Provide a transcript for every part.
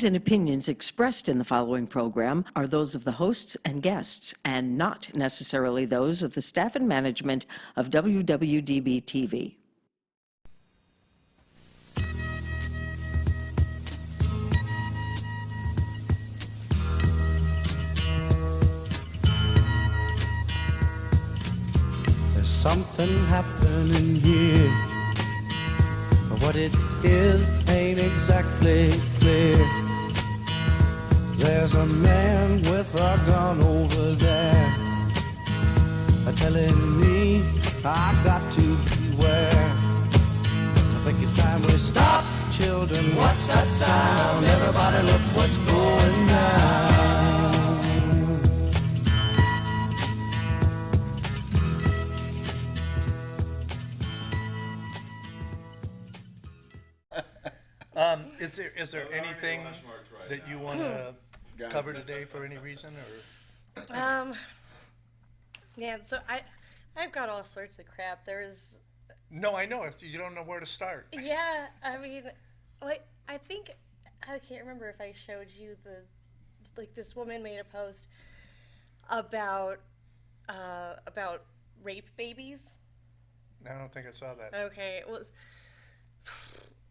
views and opinions expressed in the following program are those of the hosts and guests, and not necessarily those of the staff and management of WWDB-TV. There's something happening here, but what it is ain't exactly clear. There's a man with a gun over there, telling me I got to beware. I think it's time we stop, children. What's that sound? Everybody look what's going down. Is there anything that you want to cover today for any reason, or? Yeah, so I've got all sorts of crap. There's, No, I know. You don't know where to start. yeah, I mean, like, I think, I can't remember if I showed you this woman made a post about rape babies. I don't think I saw that. Okay, it was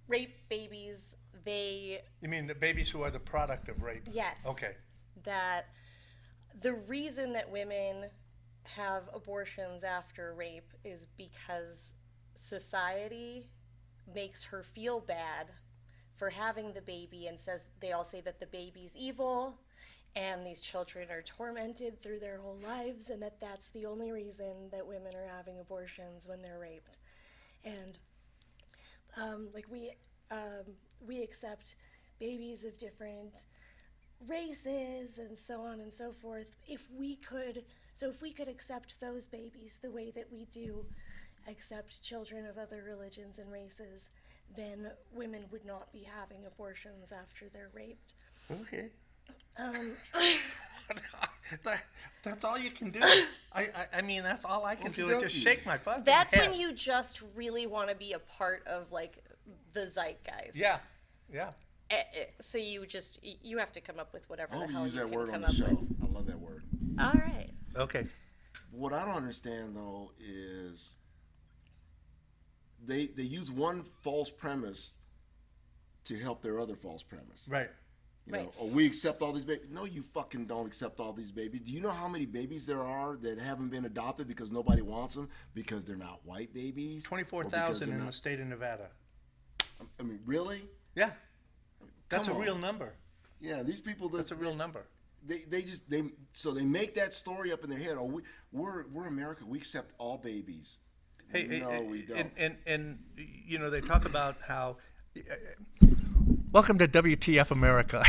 rape babies, You mean the babies who are the product of rape? yes. Okay. That the reason that women have abortions after rape is because society makes her feel bad for having the baby, and they all say that the baby's evil and these children are tormented through their whole lives, and that's the only reason that women are having abortions when they're raped. And we accept babies of different races and so on and so forth. If we could accept those babies the way that we do accept children of other religions and races, then women would not be having abortions after they're raped. Okay. That's all you can do. I mean, that's all I can do is just shake my fucking That's head. when you just really want to be a part of, like, the zeitgeist. Yeah, yeah. So you have to come up with whatever I the hope you hell use you that can word on come the up show. with. I love that word. All right. Okay. What I don't understand though is they use one false premise to help their other false premise. Right. You know, Right. oh, we accept all these babies. No, you fucking don't accept all these babies. Do you know how many babies there are that haven't been adopted because nobody wants them because they're not white babies? 24,000 in the state of Nevada. I mean, really? Yeah. That's Come a on. real number. Yeah, these people. That's a real number. They make that story up in their head. Oh, we're America. We accept all babies. Hey, no, we don't. And you know, they talk about how. Welcome to WTF America.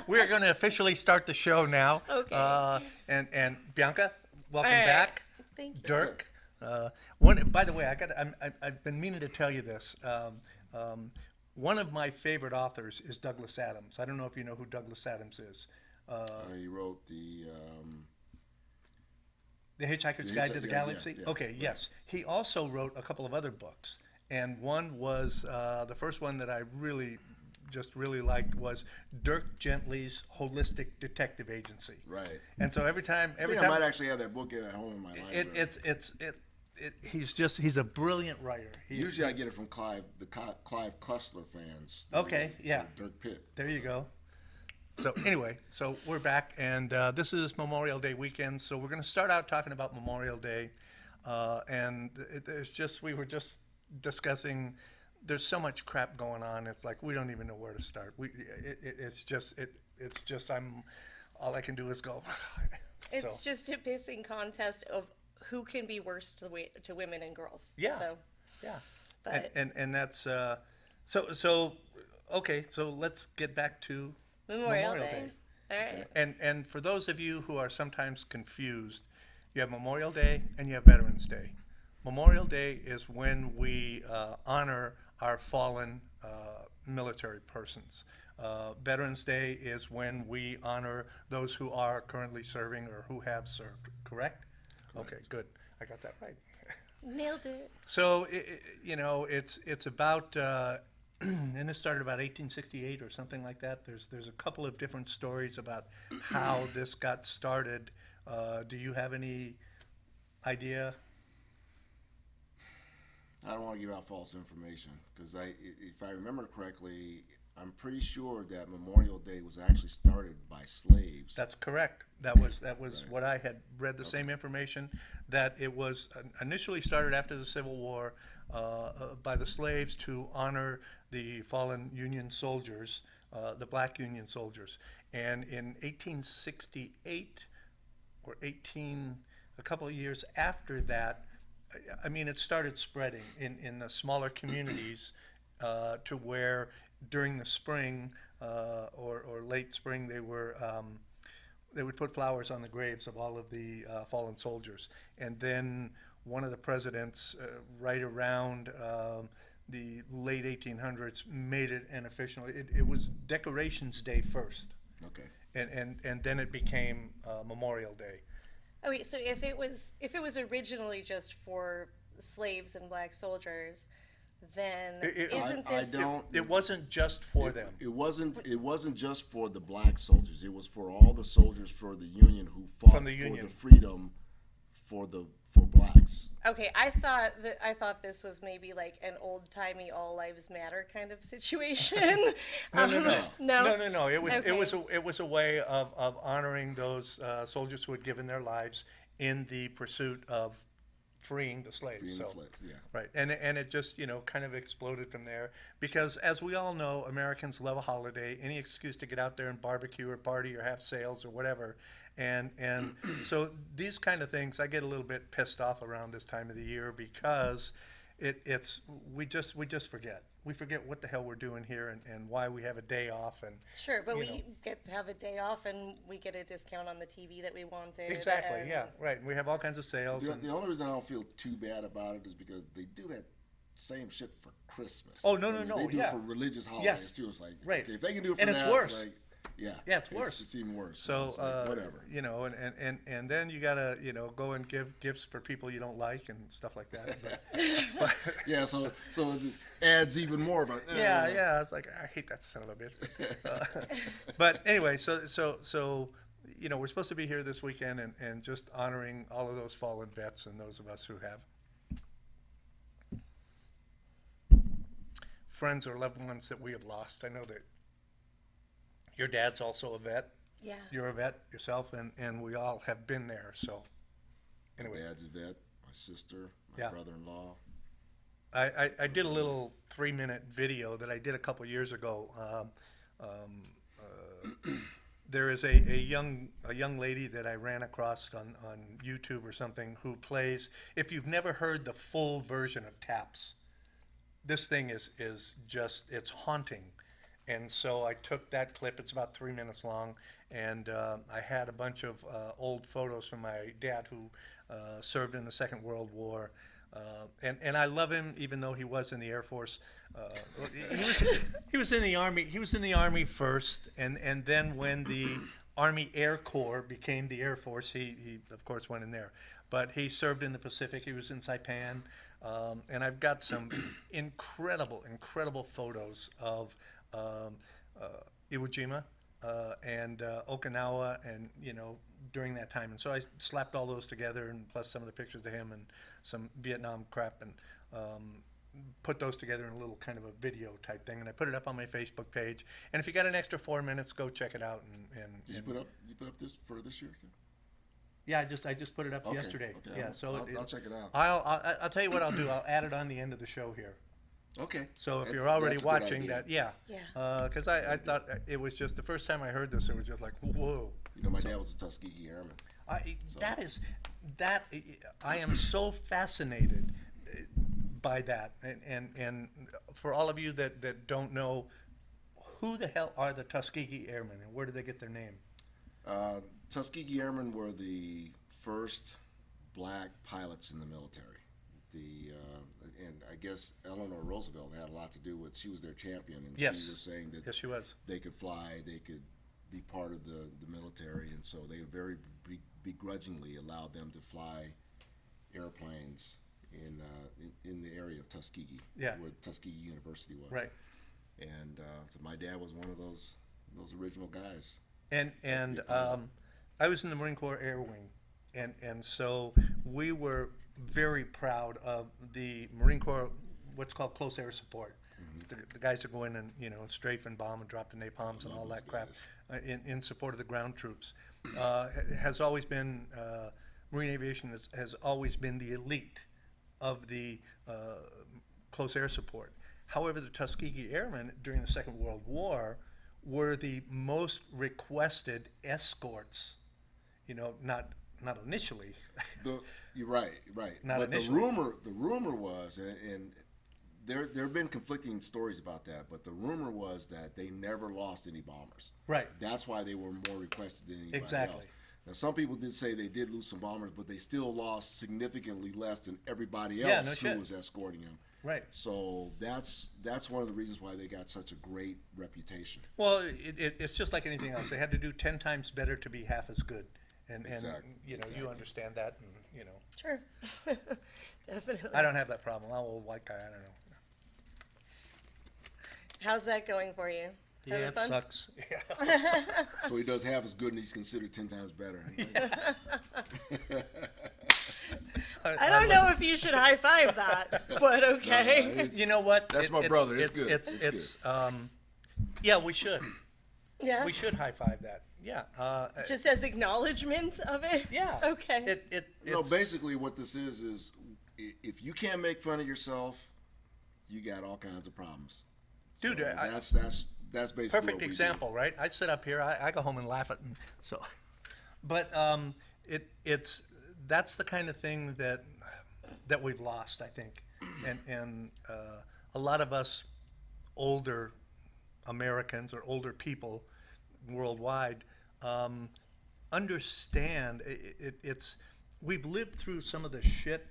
We're going to officially start the show now. Okay. And Bianca, welcome All right. back. Thank you. Dirk. By the way, I've been meaning to tell you this. One of my favorite authors is Douglas Adams. I don't know if you know who Douglas Adams is. He wrote the Hitchhiker's Guide to the yeah, Galaxy? yeah, Okay, right. yes. He also wrote a couple of other books. And one was, the first one that I really liked was Dirk Gently's Holistic Detective Agency. right. And so every time, I might actually have that book at home in my library. he's a brilliant writer. Usually I get it from Clive Cussler fans. Okay, yeah. Dirk Pitt. There you go. So anyway, so we're back, and this is Memorial Day weekend. So we're going to start out talking about Memorial Day, and we were just discussing. There's so much crap going on. It's like we don't even know where to start. All I can do is go. It's just a pissing contest of who can be worse to women and girls. Yeah. So, Yeah. but And that's so okay. So let's get back to Memorial Day. All right. And for those of you who are sometimes confused, you have Memorial Day and you have Veterans Day. Memorial Day is when we honor our fallen military persons. Veterans Day is when we honor those who are currently serving or who have served. Correct? Okay, good. I got that right. Nailed it. So it's about and this started about 1868 or something like that. There's a couple of different stories about how this got started. Do you have any idea? I don't want to give out false information because if I remember correctly, I'm pretty sure that Memorial Day was actually started by slaves. That's correct. That was Right. what I had read. The same information, that it was initially started after the Civil War by the slaves to honor the fallen Union soldiers, the black Union soldiers. And in 1868 or 18, a couple of years after that, I mean, it started spreading in the smaller communities to where during the spring or late spring they would put flowers on the graves of all of the fallen soldiers. And then one of the presidents, right around the late 1800s, made it an official. It was Decorations Day first, Okay. and then it became Memorial Day. Oh wait, so if it was originally just for slaves and black soldiers, then isn't I this don't. It wasn't just for them. It wasn't just for the black soldiers. It was for all the soldiers for the Union who fought From the for Union. the freedom for blacks. okay? I thought this was maybe like an old timey all lives matter kind of situation. No. No. It was Okay. it was a way of honoring those soldiers who had given their lives in the pursuit of freeing the slaves. Freeing So, the slaves, yeah. right, and it just kind of exploded from there because, as we all know, Americans love a holiday, any excuse to get out there and barbecue or party or have sales or whatever, and so these kind of things, I get a little bit pissed off around this time of the year because it's we just forget. We forget what the hell we're doing here and why we have a day off and Sure, but you we know. get to have a day off and we get a discount on the TV that we wanted. Exactly, and- yeah, right. We have all kinds of sales. The only reason I don't feel too bad about it is because they do that same shit for Christmas. Oh, no, I mean, no, They do yeah. it for religious holidays too. It's like, Right. okay, if they can do it for And that, it's worse. like, yeah, It's worse. It's even worse. So It's like, whatever. and then you gotta go and give gifts for people you don't like and stuff like that. But, Yeah, so it adds even more of a. yeah, it's like I hate that son of a bitch. But anyway, so we're supposed to be here this weekend and just honoring all of those fallen vets and those of us who have friends or loved ones that we have lost. I know that your dad's also a vet. Yeah. You're a vet yourself, and we all have been there. So, anyway, My dad's a vet. My sister, my Yeah. brother-in-law. I did a little 3-minute video that I did a couple years ago. There is a young lady that I ran across on YouTube or something who plays. If you've never heard the full version of taps, this thing is just, it's haunting. And so I took that clip, it's about 3 minutes long, and I had a bunch of old photos from my dad who served in the Second World War. And I love him, even though he was in the Air Force. He was in the Army. He was in the Army first, and then when the Army Air Corps became the Air Force, he of course went in there. But he served in the Pacific. He was in Saipan, and I've got some incredible photos of Iwo Jima and Okinawa, and during that time. And so I slapped all those together, and plus some of the pictures of him and some Vietnam crap, and put those together in a little kind of a video type thing. And I put it up on my Facebook page. And if you got an extra 4 minutes, go check it out. Did you put up this for this year too? Yeah, I just put it up Okay, yesterday. okay, Yeah, so I'll check it out. I'll tell you what I'll do. I'll add it on the end of the show here. Okay. So if That's- you're already that's a good watching idea. that, yeah. Yeah. Because I thought it was just the first time I heard this, it was just like, whoa. My dad was a Tuskegee Airman. I am so fascinated by that, and for all of you that don't know, who the hell are the Tuskegee Airmen, and where did they get their name? Tuskegee Airmen were the first black pilots in the military. And I guess Eleanor Roosevelt had a lot to do with. She was their champion, and Yes. she was saying that Yes, she was. they could fly, they could be part of the military, and so they very begrudgingly allowed them to fly airplanes in the area of Tuskegee, Yeah. where Tuskegee University was. Right. And so my dad was one of those original guys. And I was in the Marine Corps Air Wing, and so we were very proud of the Marine Corps, what's called close air support. It's the guys that go in and strafe and bomb and drop the napalms and all that crap in support of the ground troops. Has always been Marine aviation has always been the elite of the close air support. However, the Tuskegee Airmen during the Second World War were the most requested escorts. Not initially. You're right. Not But initially. the rumor was, and there have been conflicting stories about that, but the rumor was that they never lost any bombers. Right. That's why they were more requested than anybody Exactly. else. Now, some people did say they did lose some bombers, but they still lost significantly less than everybody Yeah, else no who shit. was escorting them. Right. So that's one of the reasons why they got such a great reputation. Well, it's just like anything else. They had to do 10 times better to be half as good. And Exactly. you Exactly. understand that. And, Sure. Definitely. I don't have that problem. I'm an old white guy. I don't know. How's that going for you? Yeah, Having it fun? sucks. Yeah. So he does half as good, and he's considered 10 times better. I don't know if you should high five that, but okay. it's- You know what? That's my brother. It's good. It's yeah, we should. Yeah. We should high five that. Yeah. Just as acknowledgement of it? Yeah. Okay. It's, Basically what this is if you can't make fun of yourself, you got all kinds of problems. Dude, So that's basically perfect what we example, right? I sit up here, I go home and laugh at them. So, but it's that's the kind of thing that we've lost, I think, and a lot of us older Americans or older people worldwide understand it's we've lived through some of the shit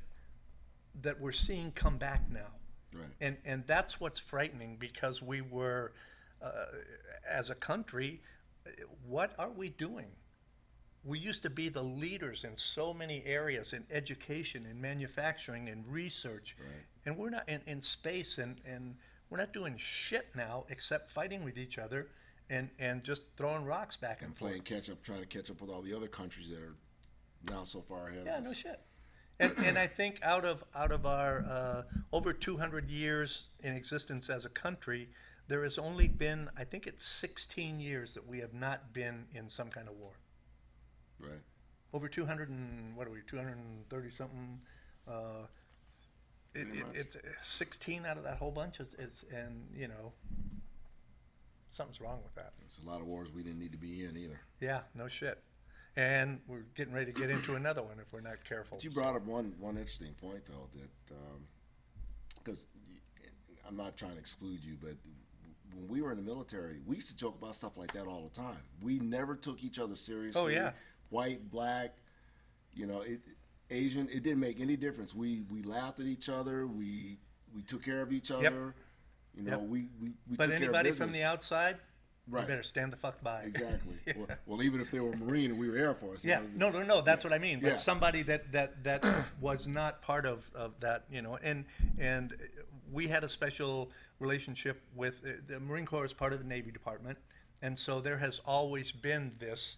that we're seeing come back now. Right. And that's what's frightening, because we were, as a country, what are we doing? We used to be the leaders in so many areas, in education, in manufacturing, in research, Right. and we're not in space, and we're not doing shit now except fighting with each other and just throwing rocks back and forth. playing catch up, trying to catch up with all the other countries that are now so far ahead Yeah, of us. no shit. And I think out of our over 200 years in existence as a country, there has only been, I think it's 16 years that we have not been in some kind of war. Right. Over 200 and, what are we, 230 something? Pretty much. It's 16 out of that whole bunch and something's wrong with that. It's a lot of wars we didn't need to be in either. Yeah, no shit. And we're getting ready to get into another one if we're not careful. But you brought up one interesting point, though, that because I'm not trying to exclude you, but when we were in the military, we used to joke about stuff like that all the time. We never took each other seriously. Oh, yeah. White, black, Asian, it didn't make any difference. We laughed at each other. We took care of each other. Yep. We But took care of anybody from business. the outside, Right. you better stand the fuck by. Exactly. Yeah. Well, even if they were Marine and we were Air Force. Yeah, no, that's what I mean. But Yeah. somebody that was not part of that, and we had a special relationship with the Marine Corps is part of the Navy Department, and so there has always been this,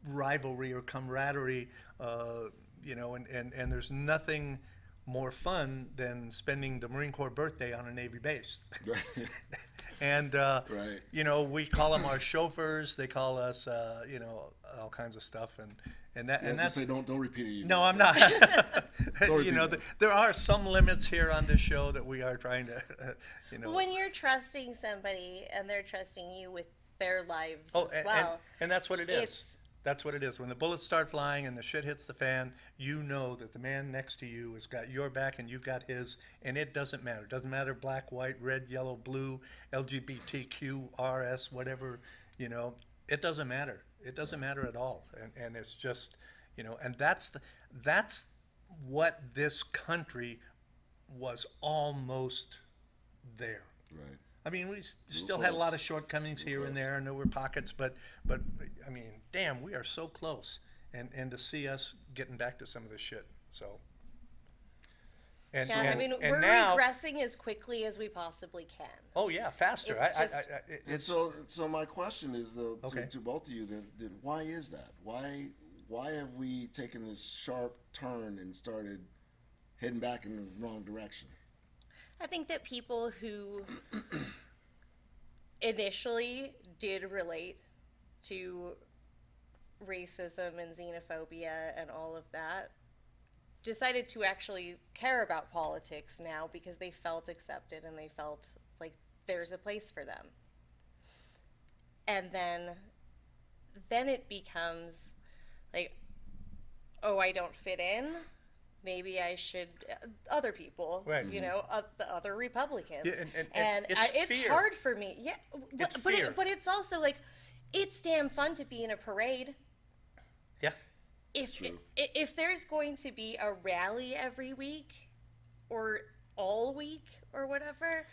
rivalry or camaraderie, and there's nothing more fun than spending the Marine Corps birthday on a Navy base. And Right. we call them our chauffeurs. They call us, all kinds of stuff, and I was gonna that's say don't repeat it. Either. no, I'm not. Sorry, people. There are some limits here on this show that we are trying to, When you're trusting somebody and they're trusting you with their lives Oh, as well. and that's what it is. It's- That's what it is. When the bullets start flying and the shit hits the fan, you know that the man next to you has got your back and you got his, and it doesn't matter. It doesn't matter black, white, red, yellow, blue, LGBTQ, RS, whatever, it doesn't matter. It doesn't matter at all. And it's just, and that's what this country was almost there. Right. I mean, we still had a lot of shortcomings here and there, and there were pockets, but I mean, damn, we are so close, and to see us getting back to some of this shit. So, And, Yeah, I and, mean, and we're now, regressing as quickly as we possibly can. oh yeah, faster. It's just- And It's so my question is though, Okay. to both of you, then why is that? Why have we taken this sharp turn and started heading back in the wrong direction? I think that people who initially did relate to racism and xenophobia and all of that decided to actually care about politics now because they felt accepted and they felt like there's a place for them. And then it becomes like, oh, I don't fit in. Maybe I should. Other people, Right. you know, the other Republicans, Yeah, and it's fear. hard for me. Yeah, It's but fear. but it's also like, it's damn fun to be in a parade. yeah. If there's going to be a rally every week, or all week, or whatever,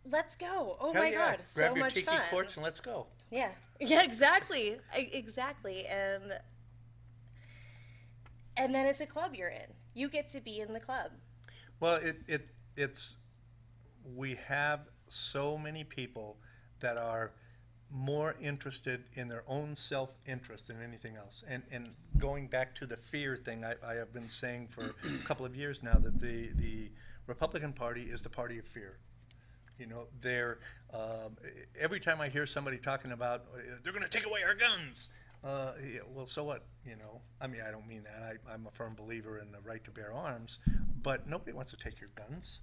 let's go. Oh Hell my yeah. God, Grab so your much tiki fun. torch and let's go. Yeah, exactly, exactly, and then it's a club you're in. You get to be in the club. Well, it's we have so many people that are more interested in their own self-interest than anything else. And going back to the fear thing, I have been saying for a couple of years now that the Republican Party is the party of fear. You know, they're every time I hear somebody talking about they're going to take away our guns. Yeah, well, so what? You know, I mean, I don't mean that. I'm a firm believer in the right to bear arms, but nobody wants to take your guns.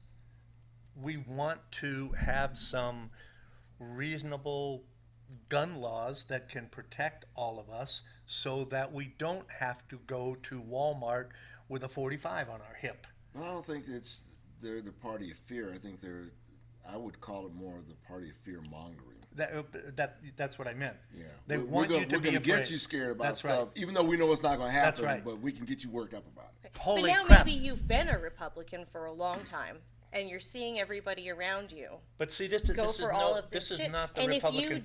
We want to have some reasonable gun laws that can protect all of us so that we don't have to go to Walmart with a 45 on our hip. But I don't think they're the party of fear. I think I would call it more the party of fear mongering. That's what I meant. Yeah, They we're want gonna, you to we're be gonna afraid. get you scared about That's stuff, right. even though we know it's not going to happen. That's right. But we can get you worked up about it. Holy but now crap. maybe you've been a Republican for a long time, and you're seeing everybody around you But see, this go is for all no, of this this shit. is not the And Republican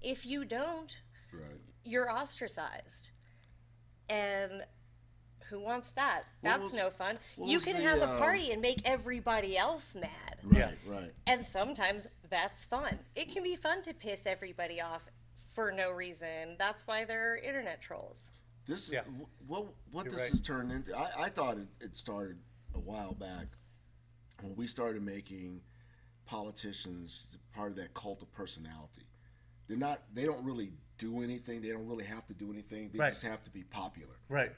if you don't, Right. you're ostracized. And who wants that? What That's was- no fun. what You was can the, have a party and make everybody else mad. Right. Yeah. Right. And sometimes that's fun. It can be fun to piss everybody off for no reason. That's why there are internet trolls. This Yeah. what You're this right. has turned into. I thought it started a while back when we started making politicians part of that cult of personality. They don't really do anything. They don't really have to do anything. They Right. just have to be popular. Right.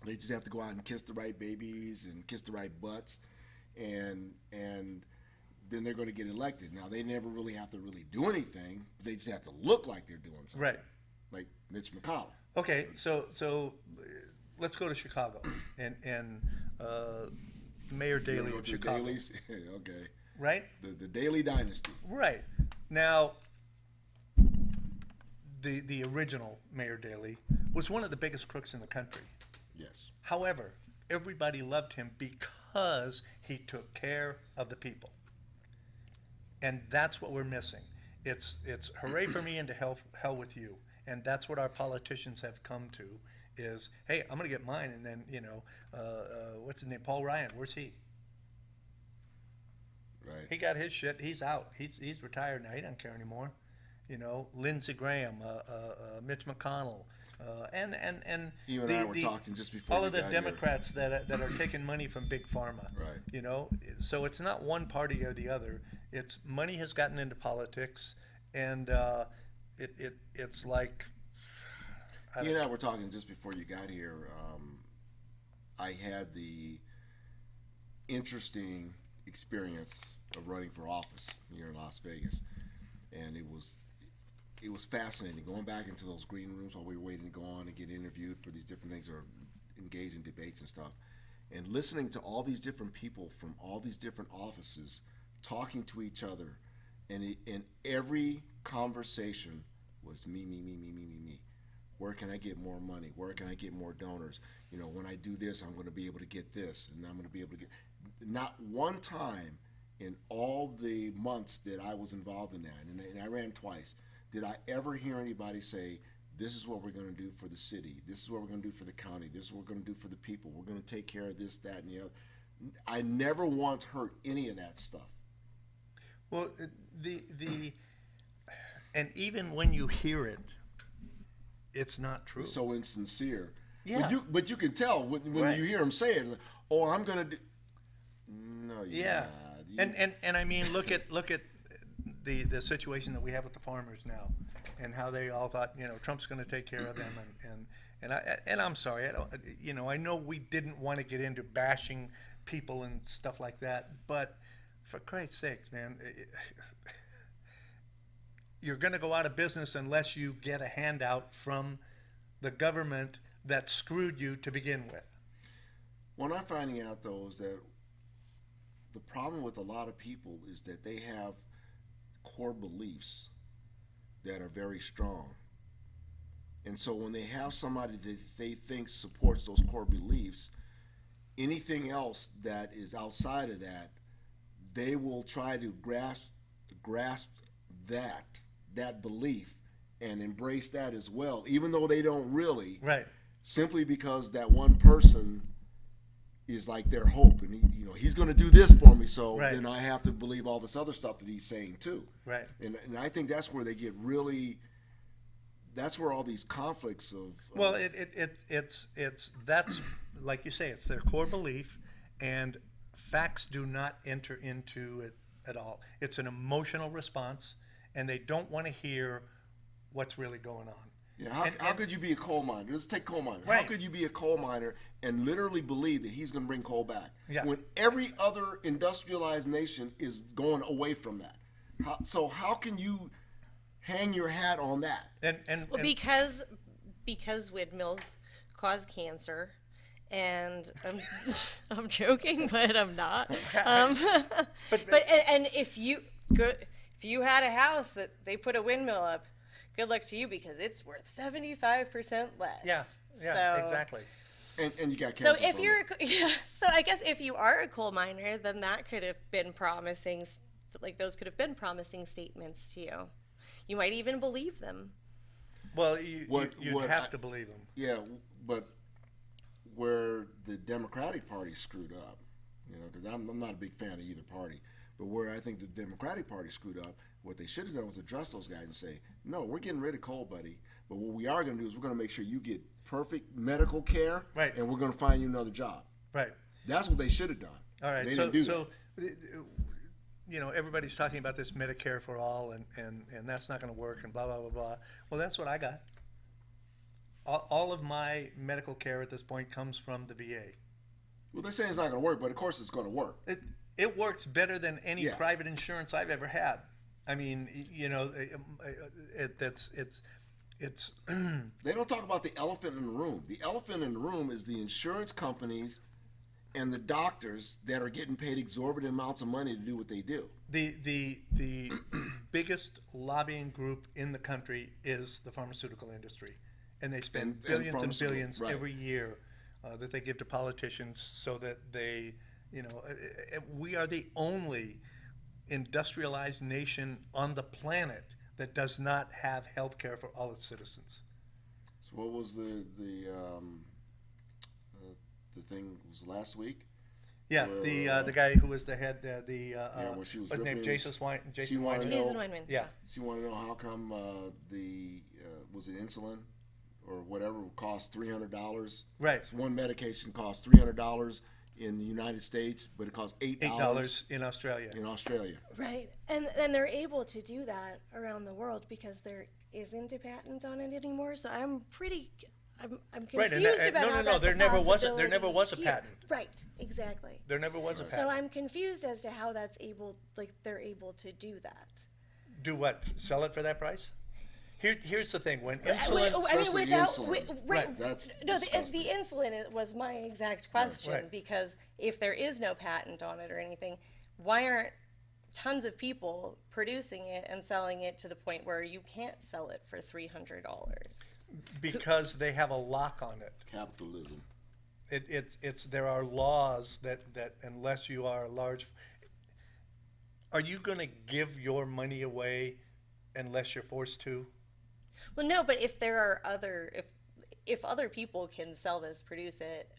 They just have to go out and kiss the right babies and kiss the right butts, and then they're going to get elected. Now they never really have to really do anything. They just have to look like they're doing something. Right. Like Mitch McConnell. Okay, so let's go to Chicago and Mayor You wanna Daley go of to the Chicago. dailies? Okay. Right? The Daily Dynasty. Right. Now, the original Mayor Daley was one of the biggest crooks in the country. Yes. However, everybody loved him because he took care of the people. And that's what we're missing. It's hooray for me and to hell with you. And that's what our politicians have come to is, hey, I'm going to get mine. And then, what's his name? Paul Ryan. Where's he? Right. He got his shit. He's out. He's retired now. He doesn't care anymore. Lindsey Graham, Mitch McConnell, and You and I were talking just before all you of the got here. Democrats that are taking money from big pharma. Right. So it's not one party or the other. It's money has gotten into politics, and it's like. You and I were talking just before you got here. I had the interesting experience of running for office here in Las Vegas, and it was fascinating going back into those green rooms while we were waiting to go on and get interviewed for these different things or engage in debates and stuff, and listening to all these different people from all these different offices talking to each other, and in every conversation was me. Where can I get more money? Where can I get more donors? When I do this, I'm going to be able to get this, and I'm going to be able to get. Not one time in all the months that I was involved in that, and I ran twice, did I ever hear anybody say, this is what we're going to do for the city, this is what we're going to do for the county, this is what we're going to do for the people, we're going to take care of this, that, and the other. I never once heard any of that stuff. Well, and even when you hear it, it's not true. It's so insincere. Yeah. But you can tell when Right. you hear him say it. Oh, I'm gonna do. No, you're Yeah, not. and I mean, look at the situation that we have with the farmers now, and how they all thought, Trump's going to take care of them, and I'm sorry, I don't, I know we didn't want to get into bashing people and stuff like that, but for Christ's sakes, man, you're going to go out of business unless you get a handout from the government that screwed you to begin with. What I'm finding out though is that the problem with a lot of people is that they have core beliefs that are very strong. And so when they have somebody that they think supports those core beliefs, anything else that is outside of that, they will try to grasp that belief and embrace that as well, even though they don't really. Right. Simply because that one person is like their hope, and he's going to do this for me, so Right. then I have to believe all this other stuff that he's saying too. Right. And I think that's where they get really. That's where all these conflicts of. Well, it's that's like you say, it's their core belief, and facts do not enter into it at all. It's an emotional response, and they don't want to hear what's really going on. Yeah, how could you be a coal miner? Let's take coal miner. How Right. could you be a coal miner and literally believe that he's going to bring coal back Yeah. when every other industrialized nation is going away from that? So how can you hang your hat on that? Well, because windmills cause cancer, and I'm joking, but I'm not. And if you had a house that they put a windmill up, good luck to you because it's worth 75% less. Yeah, So, exactly. And you got So cancer if from you're, it. so I guess if you are a coal miner, then that could have been promising, like those could have been promising statements to you. You might even believe them. Well, you'd have to believe them. Yeah, but where the Democratic Party screwed up, because I'm not a big fan of either party, but where I think the Democratic Party screwed up, what they should have done was address those guys and say, no, we're getting rid of coal, buddy, but what we are going to do is we're going to make sure you get perfect medical care, Right. and we're going to find you another job. Right. That's what they should have done. All right. They So, didn't do that. everybody's talking about this Medicare for all, and that's not going to work, and blah, blah, blah, blah. Well, that's what I got. All of my medical care at this point comes from the VA. Well, they're saying it's not going to work, but of course it's going to work. It works better than any Yeah. private insurance I've ever had. I mean, it's They don't talk about the elephant in the room. The elephant in the room is the insurance companies and the doctors that are getting paid exorbitant amounts of money to do what they do. the biggest lobbying group in the country is the pharmaceutical industry, and they spend And billions and pharmaceutical, billions right. every year that they give to politicians so that they, we are the only industrialized nation on the planet that does not have health care for all its citizens. So what was the thing was last week? Yeah, Where, the guy who was the head, where she was what's his name, ripping- Jason she Weinstein. wanted to Jason know- Weinman. Yeah. She wanted to know how come was it insulin or whatever cost $300? Right. One medication costs $300 in the United States, but it costs $8 $8 in Australia. in Australia. Right. And they're able to do that around the world because there isn't a patent on it anymore. So I'm confused Right, and about no, how no, that's there a never was a here. patent. Right, exactly. There never was a patent. So I'm confused as to how they're able to do that. Do what? Sell it for that price? Here's the thing. When Wait, insulin, especially the insulin. right. That's No, the disgusting. insulin was my exact question Right. because if there is no patent on it or anything, why aren't tons of people producing it and selling it to the point where you can't sell it for $300? because they have a lock on it. Capitalism. It's there are laws that unless you are a large, are you going to give your money away unless you're forced to? Well, no, but if there are if other people can sell this, produce it,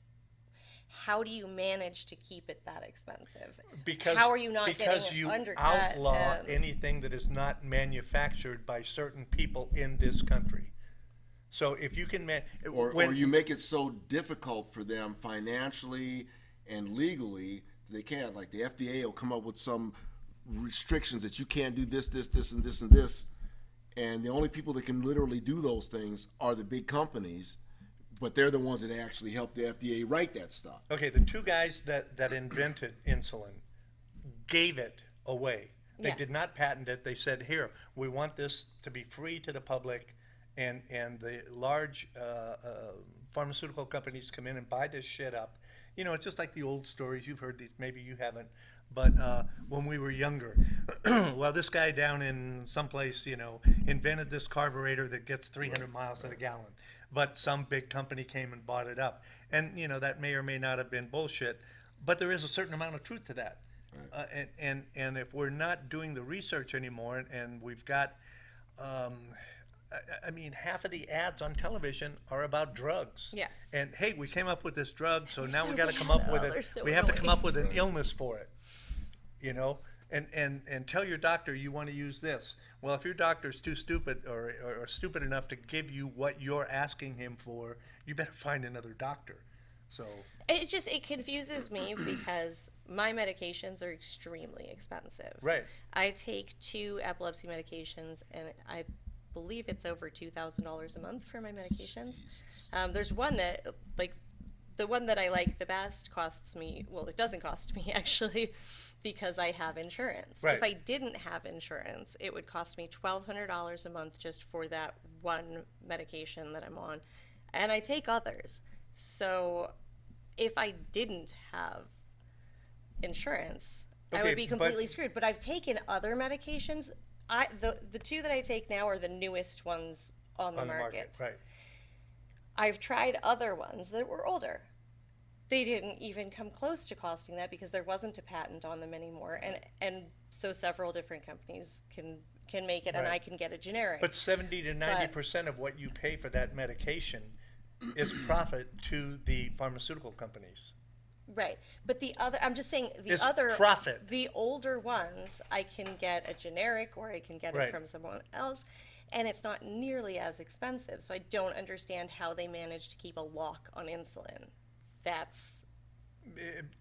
how do you manage to keep it that expensive? Because how are you not because getting you undercut? outlaw and- anything that is not manufactured by certain people in this country. So if you can, Or you make it so difficult for them financially and legally, they can't. Like the FDA will come up with some restrictions that you can't do this, this, this, and this, and this. And the only people that can literally do those things are the big companies, but they're the ones that actually help the FDA write that stuff. okay, the two guys that invented insulin gave it away. They Yeah. did not patent it. They said, here, we want this to be free to the public, and the large pharmaceutical companies come in and buy this shit up. You know, it's just like the old stories. You've heard these, maybe you haven't. But when we were younger, well, this guy down in someplace, you know, invented this carburetor that gets 300 miles to the gallon. But some big company came and bought it up. And, you know, that may or may not have been bullshit. But there is a certain amount of truth to that. And if we're not doing the research anymore, and we've got, I mean, half of the ads on television are about drugs. Yes. And hey, we came up with this drug, so They're now so we got to come bad. up with Oh, it. they're so We have to come annoying. up with an illness for it. You know, and tell your doctor you want to use this. Well, if your doctor's too stupid or stupid enough to give you what you're asking him for, you better find another doctor. So it confuses me because my medications are extremely expensive. right. I take 2 epilepsy medications, and I believe it's over $2,000 a month for my medications. There's one that, like, the one that I like the best costs me, well, it doesn't cost me actually, because I have insurance. Right. If I didn't have insurance, it would cost me $1,200 a month just for that one medication that I'm on. And I take others. So if I didn't have insurance, I Okay, would be but- completely screwed. But I've taken other medications. The 2 that I take now are the newest ones on the market. Right. I've tried other ones that were older. They didn't even come close to costing that because there wasn't a patent on them anymore, and so several different companies can make it, and Right. I can get a generic. But 70 to 90% of what you pay for that medication is profit to the pharmaceutical companies. Right, but I'm just saying It's profit. the older ones, I can get a generic or I can get Right. it from someone else, and it's not nearly as expensive. So I don't understand how they manage to keep a lock on insulin. That's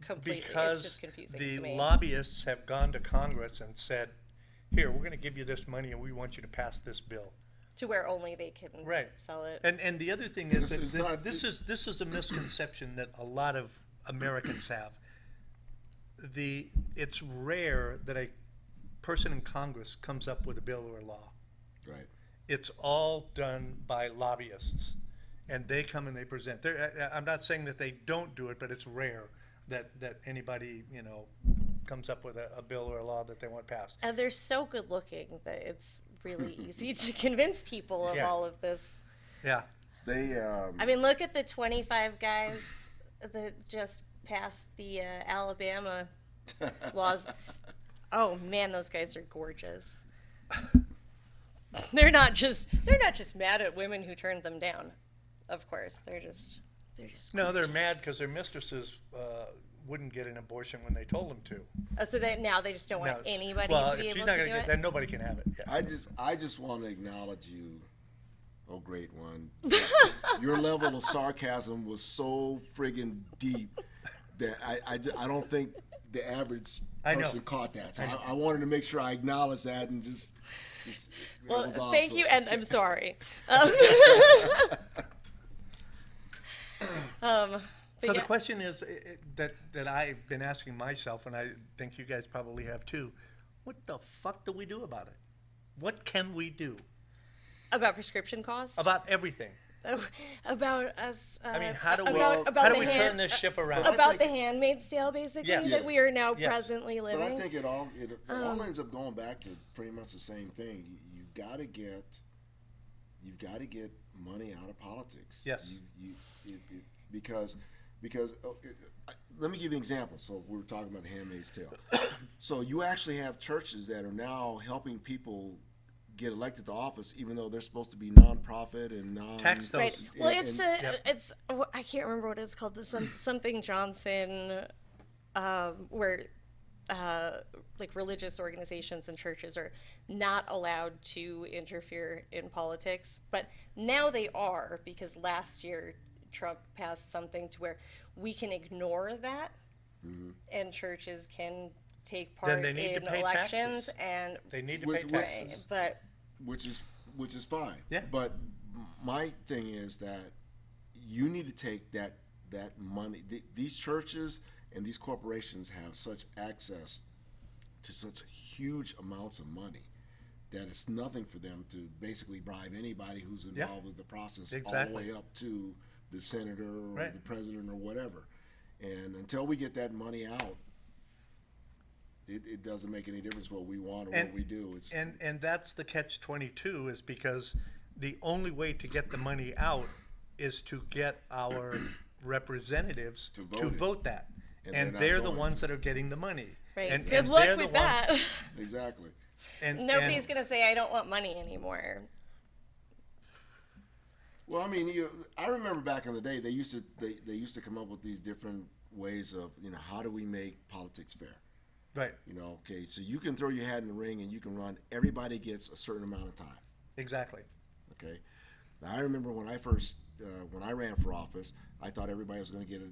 completely, it's Because just confusing the to me. lobbyists have gone to Congress and said, here, we're going to give you this money and we want you to pass this bill. To where only they can Right. sell it. And the other thing is It's that not- this is a misconception that a lot of Americans have. It's rare that a person in Congress comes up with a bill or a law. Right. It's all done by lobbyists, and they come and they present. I'm not saying that they don't do it, but it's rare that anybody, you know, comes up with a bill or a law that they want passed. And they're so good looking that it's really easy to convince people of Yeah. all of this. Yeah. They I mean, look at the 25 guys that just passed the Alabama laws. Oh man, those guys are gorgeous. They're not just mad at women who turned them down. Of course, they're just No, they're gorgeous. mad because their mistresses wouldn't get an abortion when they told them to. Oh, so that now they just don't want Now, anybody well, to be if she's able not to gonna do get, it. then nobody can have it. Yeah. I just want to acknowledge you, oh great one. Your level of sarcasm was so friggin' deep that I don't think the average I know. person caught that. So I wanted to make sure I acknowledged that and just that Well, was awesome. thank you, and I'm sorry. But So the yeah. question is that I've been asking myself, and I think you guys probably have too. What the fuck do we do about it? What can we do About prescription costs? about everything? About us. I mean, how do we about how do the we turn this ship around? I About think- the Handmaid's Tale, basically, Yes. that we are now Yes. presently But living. I think it all ends up going back to pretty much the same thing. You've got to get money out of politics. Yes. Because let me give you an example. So we were talking about the Handmaid's Tale. So you actually have churches that are now helping people get elected to office, even though they're supposed to be nonprofit and non. Tax those. Right. Well, and- it's I can't remember what it's called. Something Johnson, where like religious organizations and churches are not allowed to interfere in politics, but now they are, because last year Trump passed something to where we can ignore that, and churches can take part they need to in pay elections, taxes. and They need to pay Which- taxes. right, but which is fine. Yeah. But my thing is that you need to take that money. These churches and these corporations have such access to such huge amounts of money that it's nothing for them to basically bribe anybody who's involved with the process all the Exactly. way up to the senator or Right. the president or whatever. And until we get that money out, it doesn't make any difference what we want or what we do. It's And that's the catch-22, is because the only way to get the money out is to get our representatives To to vote it. vote that. And And they're they're not the going ones to. that are getting the money. right. And, Good and luck they're the with ones- that. exactly. And, Nobody's and, gonna say I don't want money anymore. Well, I mean, I remember back in the day they used to come up with these different ways of, how do we make politics fair? right, Okay, so you can throw your hat in the ring and you can run. Everybody gets a certain amount of time. exactly. Okay, now I remember when I first when I ran for office, I thought everybody was going to get a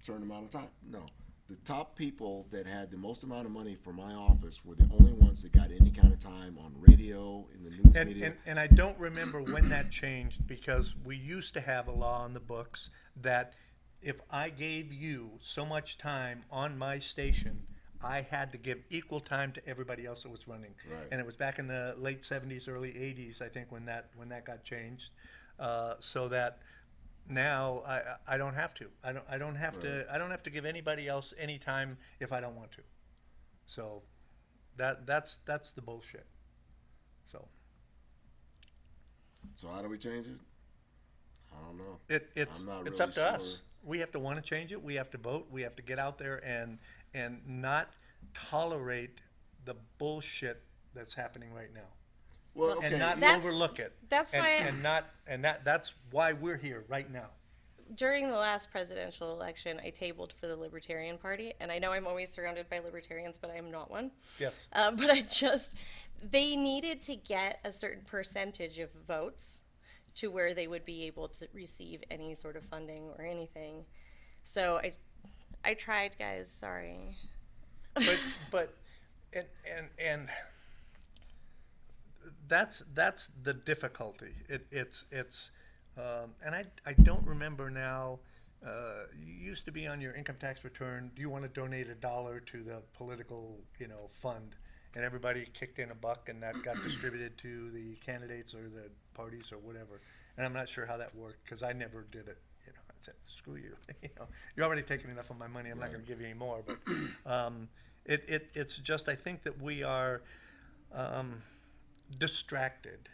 certain amount of time. No, the top people that had the most amount of money for my office were the only ones that got any kind of time on radio, in the news media. And I don't remember when that changed, because we used to have a law on the books that if I gave you so much time on my station, I had to give equal time to everybody else that was running. Right. And it was back in the late 70s, early 80s, I think, when that got changed, so that now I don't have to. I don't have to give anybody else any time if I don't want to. So that's the bullshit. So. So how do we change it? I don't know. It's I'm not it's really up to sure. us. We have to want to change it. We have to vote. We have to get out there and not tolerate the bullshit that's happening right now, Well, okay. and not That's- overlook it. that's and, why- that's why we're here right now. During the last presidential election, I tabled for the Libertarian Party, and I know I'm always surrounded by libertarians, but I am not one. Yes. But they needed to get a certain percentage of votes to where they would be able to receive any sort of funding or anything. So I tried, guys. Sorry. But and that's the difficulty. It's and I don't remember now. You used to be on your income tax return. Do you want to donate $1 to the political fund? And everybody kicked in $1, and that got distributed to the candidates or the parties or whatever. And I'm not sure how that worked, because I never did it. I said, screw you. You're already taking enough of my money. I'm not going to give you any more. But it's just, I think that we are distracted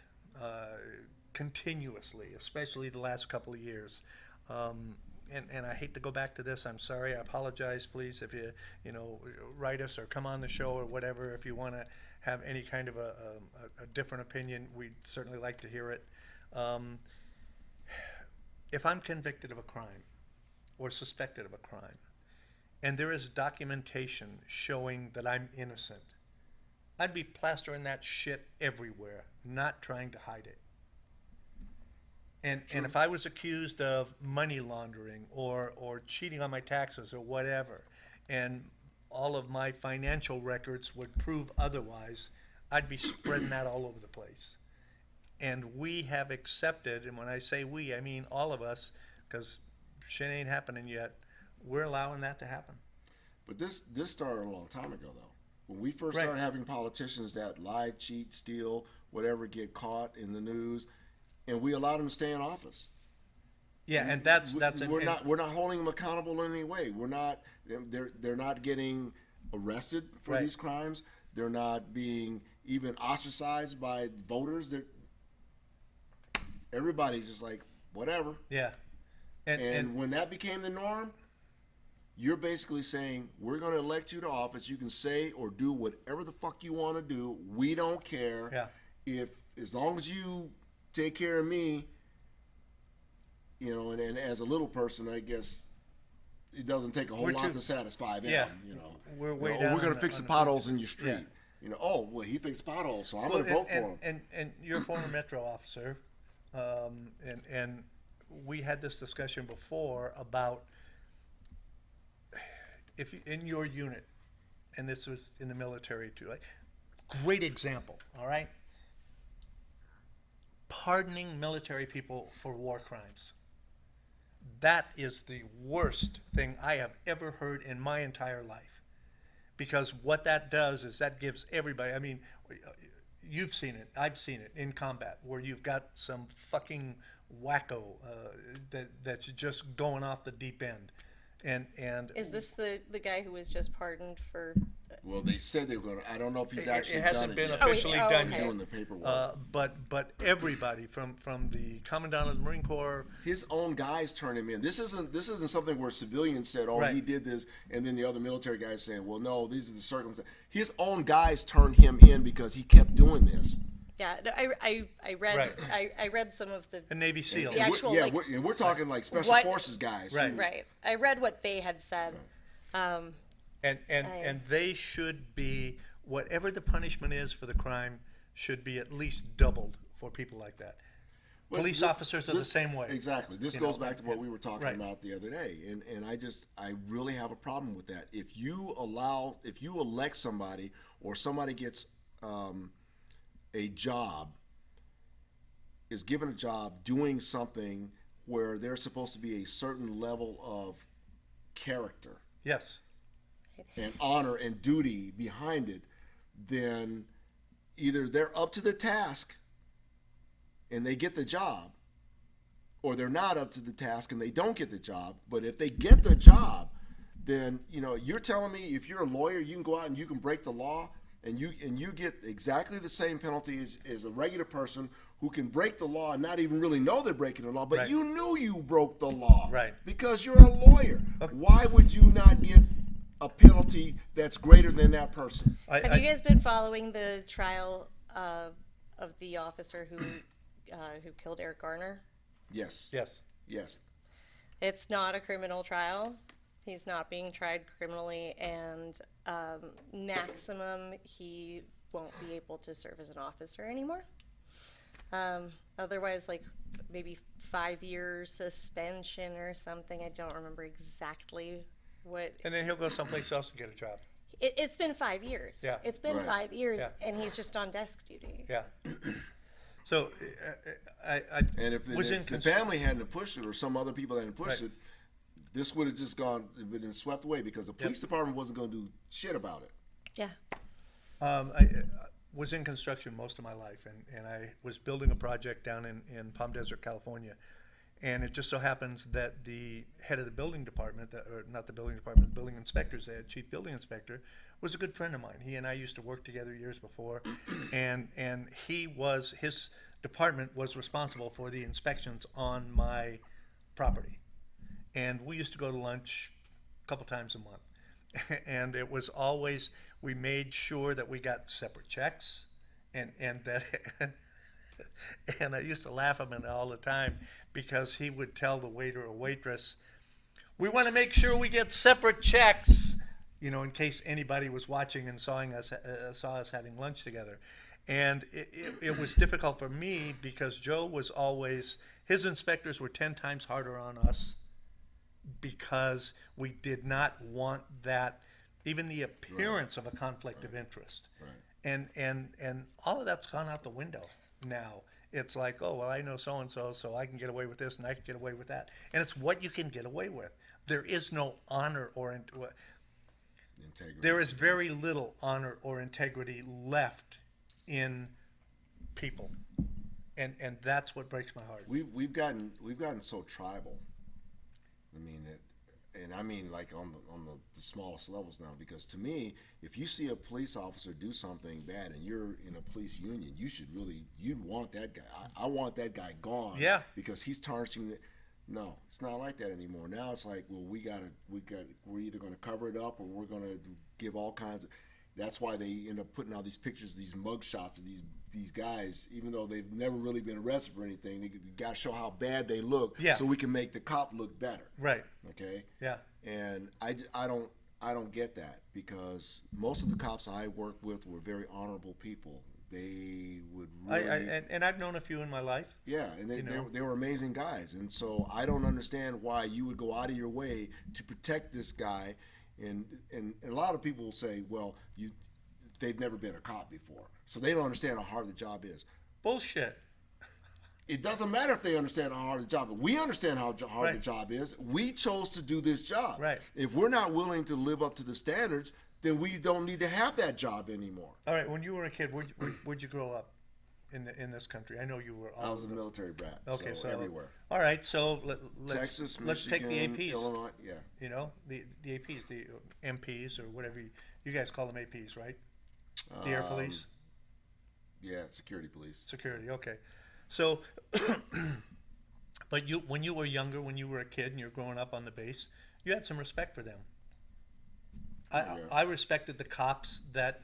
continuously, especially the last couple of years. And I hate to go back to this. I'm sorry. I apologize. Please, if you write us or come on the show or whatever, if you want to have any kind of a different opinion, we'd certainly like to hear it. If I'm convicted of a crime or suspected of a crime, and there is documentation showing that I'm innocent, I'd be plastering that shit everywhere, not trying to hide it. And if I was accused of money laundering or cheating on my taxes or whatever, and all of my financial records would prove otherwise, I'd be spreading that all over the place. And we have accepted, and when I say we, I mean all of us, because shit ain't happening yet, we're allowing that to happen. But this started a long time ago, though. When we first Right. started having politicians that lie, cheat, steal, whatever, get caught in the news, and we allowed them to stay in office. Yeah, and that's we're not holding them accountable in any way. We're not. They're not getting arrested for Right. these crimes. They're not being even ostracized by voters. Everybody's just like whatever. yeah. And when that became the norm, you're basically saying, we're going to elect you to office. You can say or do whatever the fuck you want to do. We don't care. Yeah. if as long as you take care of me, you know, and as a little person, I guess it doesn't take a whole We're lot too- to satisfy them. Yeah, You know, we're You way know, down we're going on to fix the the potholes in your street. Yeah. You know, oh well, he fixed potholes, so I'm Well, going to vote for him. and you're a former Metro officer, and we had this discussion before about if in your unit, and this was in the military too. Like, great example. All right, pardoning military people for war crimes. That is the worst thing I have ever heard in my entire life. Because what that does is that gives everybody, I mean, you've seen it, I've seen it in combat, where you've got some fucking wacko that's just going off the deep end. And Is this the guy who was just pardoned for? Well, they said they were going to. I don't know if he's it actually hasn't done it been yet. officially Oh, done okay. yet. Doing the paperwork. But everybody from the commandant of the Marine Corps, His own guys turn him in. This isn't something where civilians said, "Oh, Right. he did this," and then the other military guys saying, "Well, no, these are the circumstances." His own guys turned him in because he kept doing this. Yeah, no, I read Right. I read some of the a Navy SEAL. The actual, yeah, like, we're talking like special what- forces guys. Right. right. I read what they had said. And I- they should be, whatever the punishment is for the crime, should be at least doubled for people like that. Well, Police this- officers are the same way. Exactly. This You goes know, back to what and- we were talking right. about the other day, and I really have a problem with that. If you elect somebody or somebody gets a job, is given a job doing something where there's supposed to be a certain level of character Yes. and honor and duty behind it, then either they're up to the task and they get the job, or they're not up to the task and they don't get the job. But if they get the job, then you're telling me if you're a lawyer, you can go out and you can break the law and you get exactly the same penalty as a regular person who can break the law and not even really know they're breaking the law, but Right. you knew you broke the law, Right. Because you're a lawyer. Okay. Why would you not get a penalty that's greater than that person? Have you guys been following the trial of the officer who killed Eric Garner? Yes. Yes. Yes. It's not a criminal trial. He's not being tried criminally, and maximum he won't be able to serve as an officer anymore. Otherwise, like maybe 5 years suspension or something. I don't remember exactly what. And then he'll go someplace else and get a job. It's been 5 years. Yeah. It's been Right. 5 years, Yeah. and he's just on desk duty. Yeah. So I And if was in the family hadn't pushed it or some other people hadn't pushed Right. it, this would have just been swept away because the police department wasn't going to do shit about it. Yeah. I was in construction most of my life, and I was building a project down in Palm Desert, California. And it just so happens that the head of the building department, or not the building department, the building inspector's head, chief building inspector, was a good friend of mine. He and I used to work together years before, and his department was responsible for the inspections on my property. And we used to go to lunch a couple times a month. And it was always, we made sure that we got separate checks, and that and I used to laugh at him all the time because he would tell the waiter or waitress, "We want to make sure we get separate checks," in case anybody was watching and saw us having lunch together. And it was difficult for me because Joe was always, his inspectors were 10 times harder on us because we did not want that, even the appearance of a conflict of interest. Right. And all of that's gone out the window now. It's like, oh, well, I know so-and-so, so I can get away with this and I can get away with that. And it's what you can get away with. There is no honor or Integrity. there is very little honor or integrity left in people. And that's what breaks my heart. We've gotten so tribal. I mean it, and I mean like on the smallest levels now. Because to me, if you see a police officer do something bad and you're in a police union, you'd want that guy. I want that guy gone. Yeah. Because he's tarnishing it. No, it's not like that anymore. Now it's like, well, we're either going to cover it up or we're going to give all kinds of. That's why they end up putting out these pictures, these mug shots of these guys, even though they've never really been arrested for anything. They got to show how bad they look, Yeah. so we can make the cop look better. Right. Okay. Yeah. And I don't get that, because most of the cops I worked with were very honorable people. They would really, And I've known a few in my life. yeah, and You know. they were amazing guys. And so I don't understand why you would go out of your way to protect this guy. And a lot of people will say, well, they've never been a cop before, so they don't understand how hard the job is. Bullshit. It doesn't matter if they understand how hard the job is. We understand how hard the Right. job is. We chose to do this job. Right. If we're not willing to live up to the standards, then we don't need to have that job anymore. All right. When you were a kid, where'd you grow up in this country? I know you were. I was a military brat, Okay, so everywhere. All right. So let's Texas, let's Michigan, take the APs. Illinois, yeah. You know, the APs, the MPs, or whatever you guys call them, APs, right? The Air Police, Yeah, security police. security. Okay, so, but when you were younger, when you were a kid and you're growing up on the base, you had some respect for them. Yeah. I respected the cops that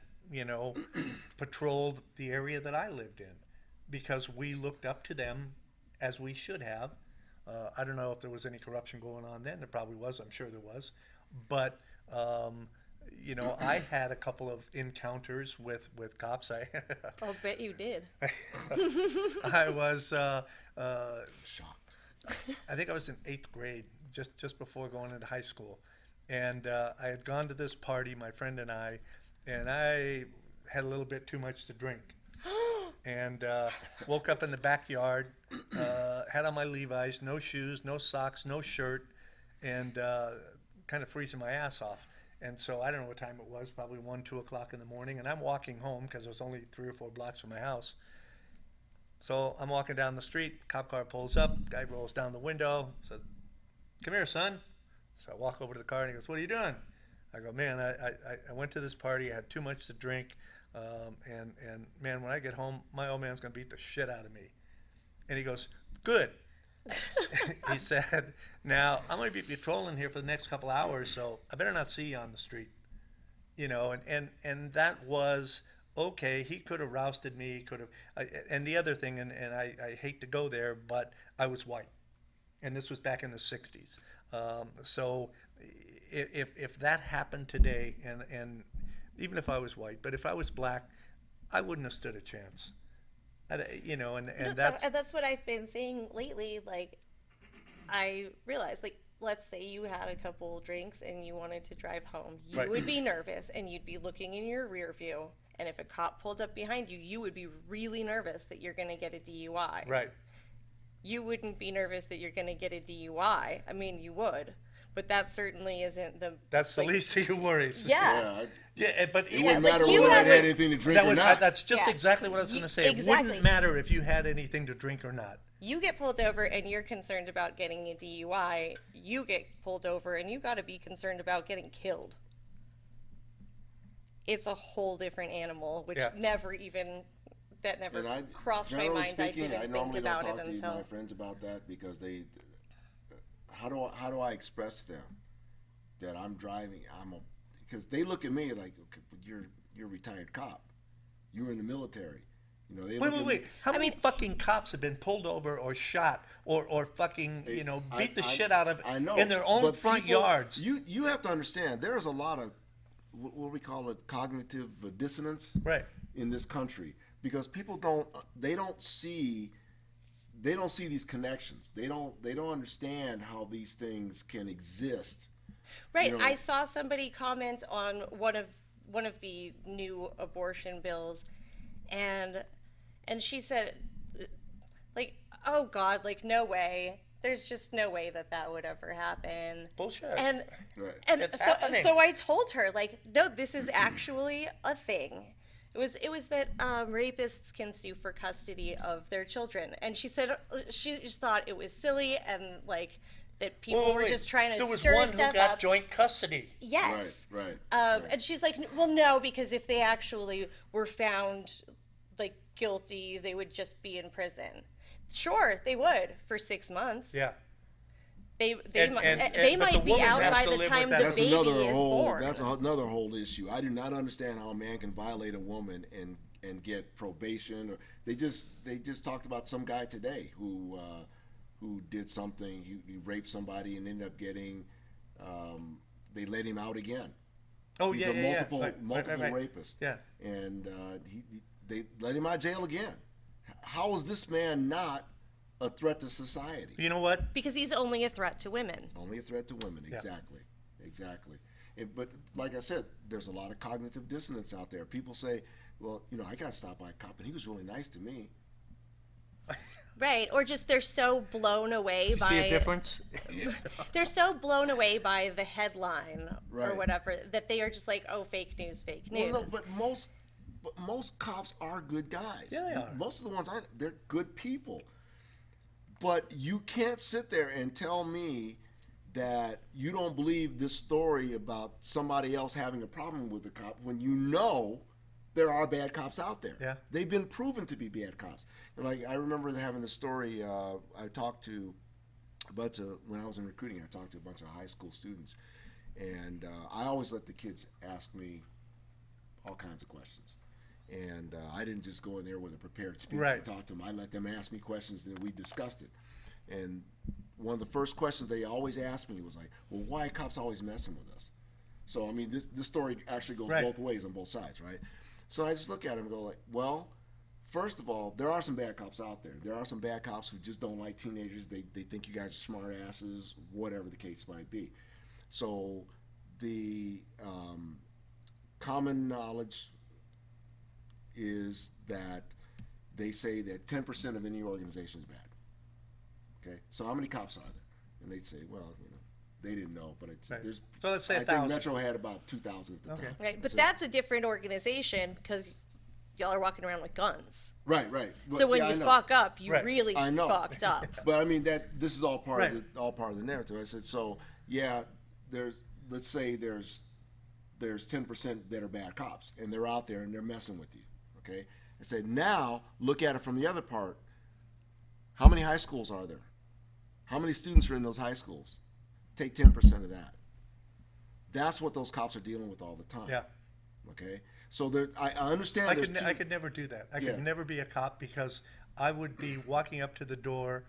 patrolled the area that I lived in, because we looked up to them as we should have. I don't know if there was any corruption going on then. There probably was. I'm sure there was. But, I had a couple of encounters with cops. I'll bet you did. I was, Shocked. I think I was in 8th grade, just before going into high school. And I had gone to this party, my friend and I had a little bit too much to drink. And woke up in the backyard, had on my Levi's, no shoes, no socks, no shirt, and kind of freezing my ass off. And so I don't know what time it was, probably 1, 2 o'clock in the morning, and I'm walking home because it was only 3 or 4 blocks from my house. So I'm walking down the street, cop car pulls up, guy rolls down the window, says, "Come here, son." So I walk over to the car and he goes, "What are you doing?" I go, "Man, I went to this party, I had too much to drink, and man, when I get home, my old man's gonna beat the shit out of me." And he goes, "Good." He said, "Now I'm gonna be patrolling here for the next couple hours, so I better not see you on the street." And that was okay. He could have rousted me, could have, and the other thing, and I hate to go there, but I was white, and this was back in the '60s. So if that happened today, and even if I was white, but if I was black, I wouldn't have stood a chance. And that's what I've been saying lately. Like, I realized, like, let's say you had a couple drinks and you wanted to drive home, you Right. would be nervous and you'd be looking in your rear view. And if a cop pulled up behind you, you would be really nervous that you're going to get a DUI. Right. You wouldn't be nervous that you're going to get a DUI. I mean, you would, but that certainly isn't the. That's the like, least of your worries. Yeah. Yeah, but It wouldn't like matter you whether have they had a- anything to drink or not. that's just Yeah. exactly what I was going to say. It Exactly. wouldn't matter if you had anything to drink or not. You get pulled over and you're concerned about getting a DUI. You get pulled over and you got to be concerned about getting killed. It's a whole different animal, which Yeah. never And crossed my generally mind. speaking, I didn't think normally don't about it talk to until. my friends about that, because how do I express to them that I'm driving? Because they look at me like, okay, but you're a retired cop. You were in the military. They look at Wait. me- How many fucking cops have been pulled over or shot or fucking, beat the shit out of I know, in their own but front people- yards? You have to understand, there's a lot of what we call it, cognitive dissonance Right. in this country, because people don't see these connections. They don't understand how these things can exist. Right. You know, I saw somebody comment on one of the new abortion bills, and she said, like, "Oh God, like, no way. There's just no way that would ever happen." Bullshit. And Right. It's happening. so I told her, like, no, this is actually a thing. It was that rapists can sue for custody of their children, and she said she just thought it was silly and like that people were just trying to There was stir one stuff who got up. joint custody. Yes. Right. And she's like, well, no, because if they actually were found like guilty, they would just be in prison. Sure, they would for 6 months. Yeah. They And- might and- they but the might be woman out has by to the live time with the that. baby is born. That's another whole issue. I do not understand how a man can violate a woman and get probation. Or they just talked about some guy today who did something. He raped somebody and ended up getting. They let him out again. Oh, He's yeah, a yeah, yeah. multiple Right. rapist. Yeah. And they let him out of jail again. How is this man not a threat to society? You know what? Because he's only a threat to women. Only a threat to women. Yeah. Exactly. But like I said, there's a lot of cognitive dissonance out there. People say, well, I got stopped by a cop and he was really nice to me. Right, or just they're so blown away You by see a difference? they're so blown away by the headline or Right. whatever that they are just like, oh, fake news. Well, no, but most cops are good guys. Yeah, they are. Most of the ones they're good people. But you can't sit there and tell me that you don't believe this story about somebody else having a problem with the cop when you know there are bad cops out there. Yeah. They've been proven to be bad cops. And like I remember having the story. I talked to a bunch of when I was in recruiting. I talked to a bunch of high school students, and I always let the kids ask me all kinds of questions. And I didn't just go in there with a prepared speech Right. and talk to them. I let them ask me questions, and we discussed it. And one of the first questions they always asked me was like, well, why are cops always messing with us? So, I mean, this story actually goes Right. both ways on both sides, right? So I just look at him and go like, well, first of all, there are some bad cops out there. There are some bad cops who just don't like teenagers. They think you guys are smart asses, whatever the case might be. So the common knowledge is that they say that 10% of any organization is bad. Okay, so how many cops are there? And they'd say, well, they didn't know, but Right. there's. So let's say I think 1,000. Metro had about 2,000 at the Okay. time. Right, but So- that's a different organization because y'all are walking around with guns. right. So But, when yeah, I you know. Right. really I know. fucked up. But I mean this is all part Right. of the narrative. I said, so yeah, let's say there's 10% that are bad cops and they're out there and they're messing with you. Okay, I said now look at it from the other part. How many high schools are there? How many students are in those high schools? Take 10% of that. That's what those cops are dealing with all the time. Yeah. Okay, so I understand. I there's could, two, I could never do that. I Yeah. could never be a cop because I would be walking up to the door,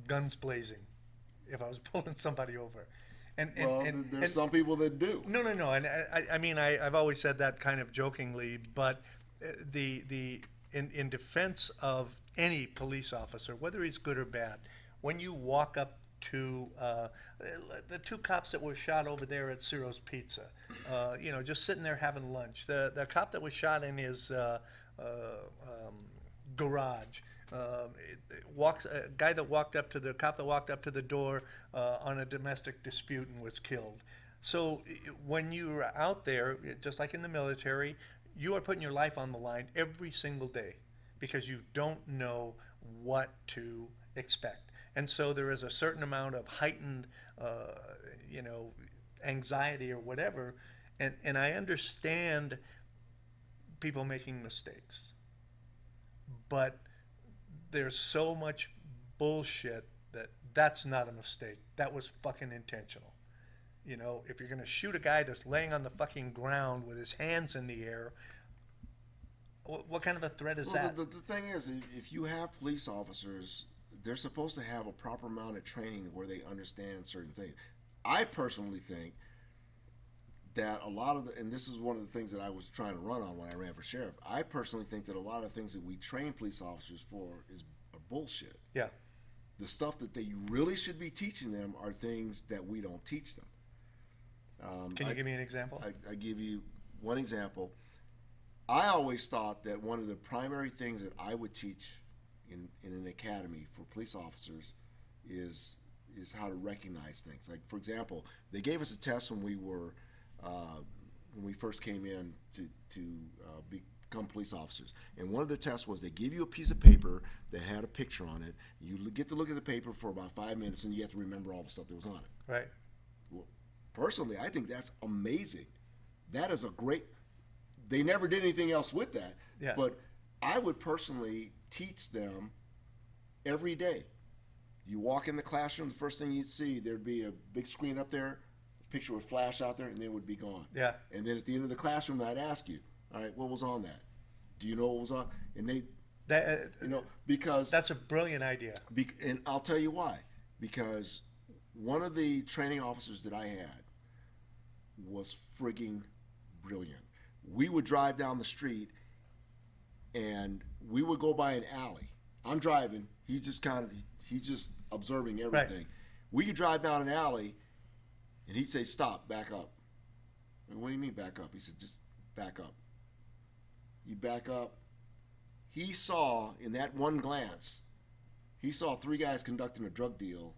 guns blazing, if I was pulling somebody over. And there's some people that do. No. And I mean, I've always said that kind of jokingly, but in defense of any police officer, whether he's good or bad, when you walk up to the two cops that were shot over there at Ciro's Pizza, just sitting there having lunch. The cop that was shot in his garage. A guy that walked up to the cop that walked up to the door on a domestic dispute and was killed. So when you're out there, just like in the military, you are putting your life on the line every single day because you don't know what to expect. And so there is a certain amount of heightened, anxiety or whatever. And I understand people making mistakes. But there's so much bullshit that's not a mistake. That was fucking intentional. If you're going to shoot a guy that's laying on the fucking ground with his hands in the air, what kind of a threat is that? The thing is, if you have police officers, they're supposed to have a proper amount of training where they understand certain things. I personally think that a lot of and this is one of the things that I was trying to run on when I ran for sheriff, I personally think that a lot of things that we train police officers for are bullshit. Yeah. The stuff that they really should be teaching them are things that we don't teach them. Can you give me an example? I give you one example. I always thought that one of the primary things that I would teach in an academy for police officers is how to recognize things. Like, for example, they gave us a test when we first came in to become police officers. And one of the tests was they give you a piece of paper that had a picture on it. You get to look at the paper for about 5 minutes, and you have to remember all the stuff that was on it. Right. Well, personally, I think that's amazing. That is a great. They never did anything else with that. Yeah. But I would personally teach them every day You walk in the classroom, the first thing you'd see, there'd be a big screen up there, a picture would flash out there, and then it would be gone. Yeah. And then at the end of the classroom, I'd ask you, all right, what was on that? Do you know what was on? And they, That, because that's a brilliant idea. and I'll tell you why. Because one of the training officers that I had was frigging brilliant. We would drive down the street and we would go by an alley. I'm driving. He's just observing everything. Right. We could drive down an alley and he'd say, stop, back up. And what do you mean back up? He said, just back up. You back up. He saw in that one glance, he saw 3 guys conducting a drug deal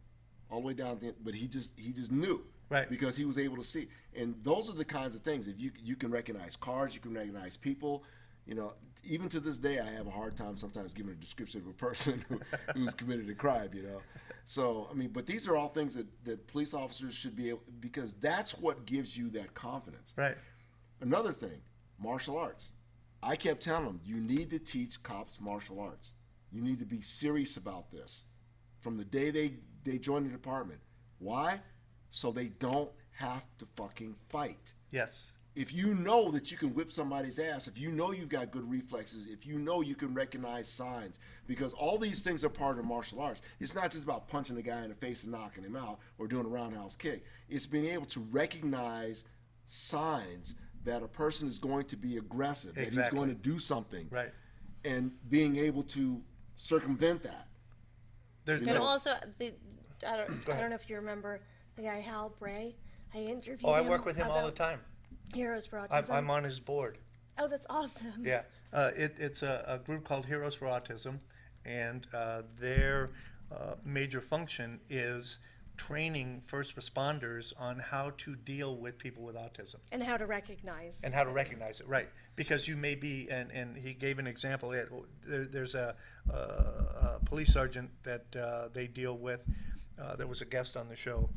all the way down, but he just knew. Right. Because he was able to see. And those are the kinds of things. If you can recognize cars, you can recognize people. Even to this day, I have a hard time sometimes giving a description of a person who's committed a crime, So, but these are all things that police officers should be able, because that's what gives you that confidence. Right. Another thing, martial arts. I kept telling them, you need to teach cops martial arts. You need to be serious about this from the day they join the department. Why? So they don't have to fucking fight. Yes. If you know that you can whip somebody's ass, if you know you've got good reflexes, if you know you can recognize signs, because all these things are part of martial arts. It's not just about punching a guy in the face and knocking him out or doing a roundhouse kick. It's being able to recognize signs that a person is going to be aggressive, that he's going to do something, Right. and being able to circumvent that. And also, I don't know if you remember the guy Hal Bray. I interviewed him. Oh, I work with him all the about time. Heroes for Autism. I'm on his board. Oh, that's awesome. Yeah. It's a group called Heroes for Autism, and their major function is training first responders on how to deal with people with autism. And how to recognize. And how to recognize it, right? Because you may be, and he gave an example. There's a police sergeant that they deal with. There was a guest on the show,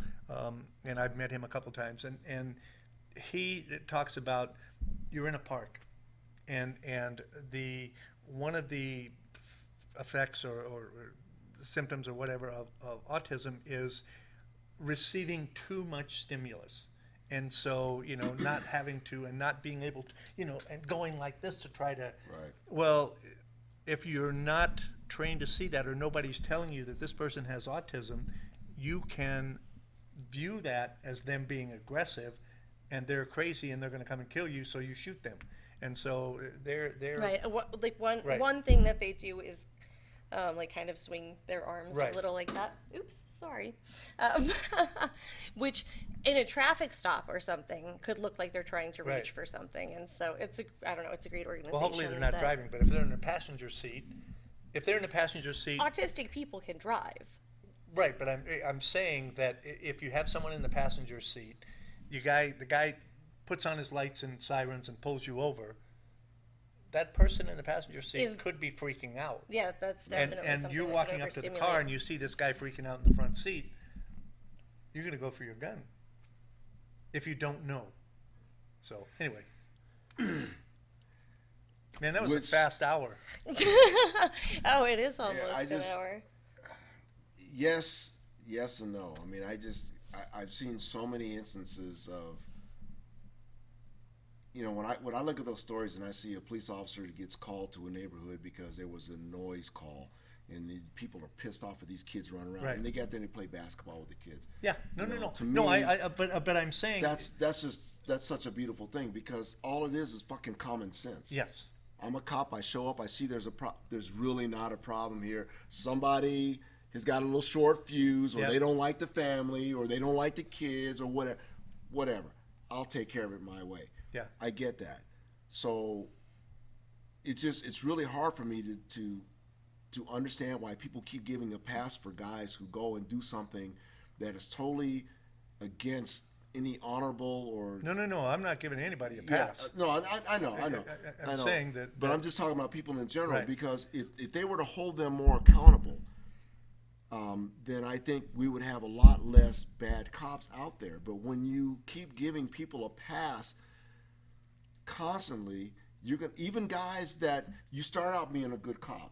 and I've met him a couple times. And he talks about, you're in a park, and one of the effects or symptoms or whatever of autism is receiving too much stimulus. And so, not having to and not being able to, and going like this to try to, Right. Well, if you're not trained to see that, or nobody's telling you that this person has autism, you can view that as them being aggressive, and they're crazy and they're going to come and kill you, so you shoot them. And so they're Right. Right. One thing that they do is kind of swing their arms Right. a little like that. Oops, sorry. Which in a traffic stop or something could look like they're trying to reach Right. for something. And so it's a great organization. well, hopefully they're not driving, but if they're in a passenger seat, Autistic people can drive. right? But I'm saying that if you have someone in the passenger seat, the guy puts on his lights and sirens and pulls you over. That person in the passenger seat could be freaking out. Yeah, that's definitely And something you're that walking could up to the overstimulate. car and you see this guy freaking out in the front seat, you're going to go for your gun if you don't know. So, anyway. Man, that was a fast hour. Oh, it is almost an hour. Yes and no. I've seen so many instances of, when I look at those stories and I see a police officer that gets called to a neighborhood because there was a noise call and the people are pissed off at these kids running around, Right. and they got there to play basketball with the kids. Yeah, no. To No, me, but I'm saying that's such a beautiful thing, because all it is fucking common sense. yes. I'm a cop. I show up. I see there's really not a problem here. Somebody has got a little short fuse, or Yep. they don't like the family, or they don't like the kids, or whatever. I'll take care of it my way. Yeah. I get that. So it's really hard for me to understand why people keep giving a pass for guys who go and do something that is totally against any honorable or No. I'm not giving anybody a pass. no, I know. I'm saying that. But I'm just talking about people in general, Right. because if they were to hold them more accountable, then I think we would have a lot less bad cops out there. But when you keep giving people a pass constantly, even guys that you start out being a good cop,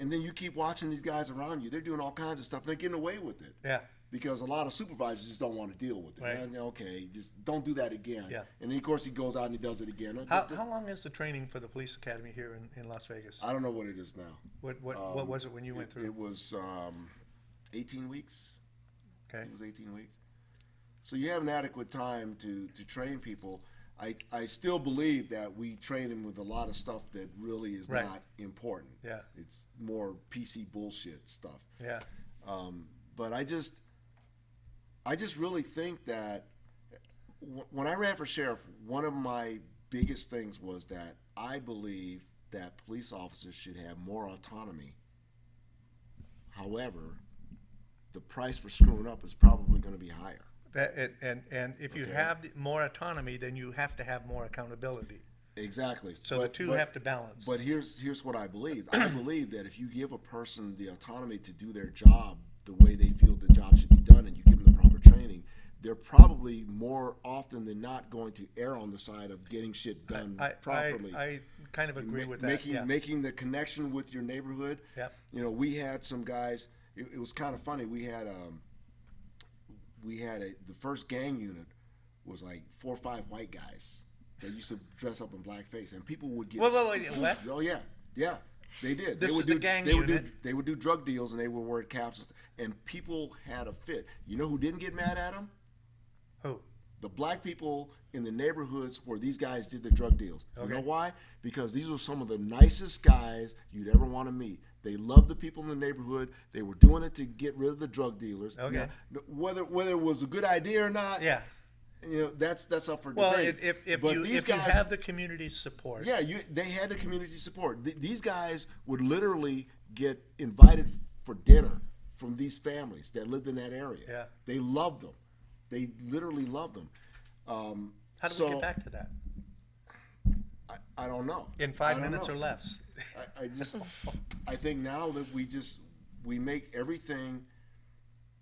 And then you keep watching these guys around you. They're doing all kinds of stuff. They're getting away with it. Yeah. Because a lot of supervisors just don't want to deal with it. Right. Man, okay, just don't do that again. Yeah. And then, of course, he goes out and he does it again. How long is the training for the police academy here in Las Vegas? I don't know what it is now. What was it when you went through? It was 18 weeks. Okay. It was 18 weeks. So you have an adequate time to train people. I still believe that we train them with a lot of stuff that really is Right. not important. Yeah. It's more PC bullshit stuff. Yeah. But I just really think that when I ran for sheriff, one of my biggest things was that I believe that police officers should have more autonomy. However, the price for screwing up is probably going to be higher. And if you Okay. have more autonomy, then you have to have more accountability. Exactly. So the two have to balance. But here's what I believe. I believe that if you give a person the autonomy to do their job the way they feel the job should be done, and you give them the proper training, they're probably more often than not going to err on the side of getting shit done properly. I kind of agree with that. Making the connection with your neighborhood. Yep. You know, we had some guys. It was kind of funny. We had the first gang unit was like 4 or 5 white guys that used to dress up in blackface, and people would get. Wait, what? Oh yeah, they did. This they was would the do, gang they would unit. They would do drug deals, and they would wear caps, and people had a fit. You know who didn't get mad at them? Who? The black people in the neighborhoods where these guys did their drug deals. Okay. You know why? Because these were some of the nicest guys you'd ever want to meet. They loved the people in the neighborhood. They were doing it to get rid of the drug dealers. Okay. Now, whether it was a good idea or not, Yeah. you know, that's up for Well, debate. if But you these you guys, have the community support. yeah, they had the community support. These guys would literally get invited for dinner from these families that lived in that area. Yeah. They loved them. They literally loved them. How do we get back to that? I don't know. In I 5 don't minutes know. or less? I think now that we make everything.